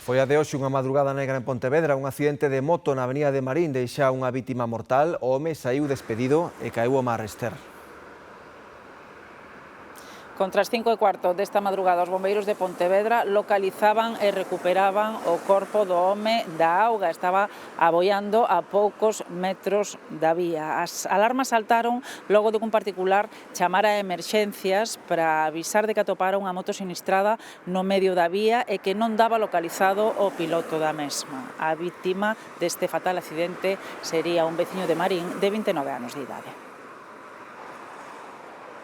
Foi a de hoxe unha madrugada negra en Pontevedra, un accidente de moto na avenida de Marín deixa unha vítima mortal. O home saiu despedido e caeu ao mar Ester. Contra as 5:15 desta madrugada, os bombeiros de Pontevedra localizaban e recuperaban o corpo do home da auga. Estaba aboiando a poucos metros da vía. As alarmas saltaron logo de que un particular chamara a emerxencias para avisar de que atopara unha moto sinistrada no medio da vía e que non daba localizado o piloto da mesma. A vítima deste fatal accidente sería un veciño de Marín de 29 anos de idade.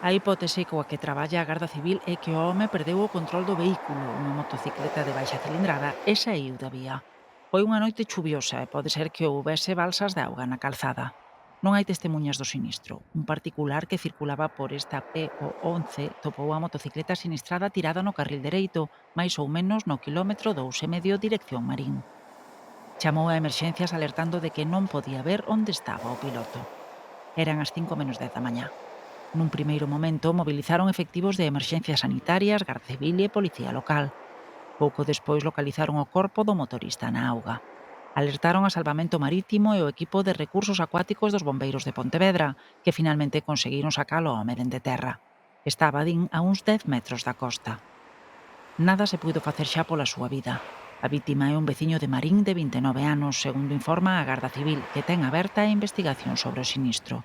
A hipótese coa que traballa a Garda Civil é que o home perdeu o control do vehículo, unha motocicleta de baixa cilindrada, e saíu da vía. Foi unha noite chuviosa e pode ser que houbese balsas de auga na calzada. Non hai testemunhas do sinistro. Un particular que circulaba por esta PO11 topou a motocicleta sinistrada tirada no carril dereito, máis ou menos no quilómetro 2,5 dirección Marín. Chamou a emerxencias alertando de que non podía ver onde estaba o piloto. Eran as 5:10 da mañá. Nun primeiro momento movilizaron efectivos de emerxencias sanitarias, Garda Civil e Policía Local. Pouco despois localizaron o corpo do motorista na auga. Alertaron a Salvamento Marítimo e o equipo de recursos acuáticos dos bombeiros de Pontevedra, que finalmente conseguiron sacalo ao home dende terra. Estaba, din, a uns 10 metros da costa. Nada se puido facer xa pola súa vida. A vítima é un veciño de Marín de 29 anos, segundo informa a Garda Civil, que ten aberta a investigación sobre o sinistro.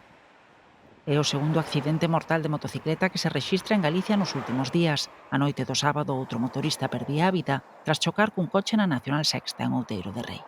É o segundo accidente mortal de motocicleta que se rexistra en Galicia nos últimos días. A noite do sábado, outro motorista perdía a vida tras chocar cun coche na Nacional Sexta en Outeiro de Rei.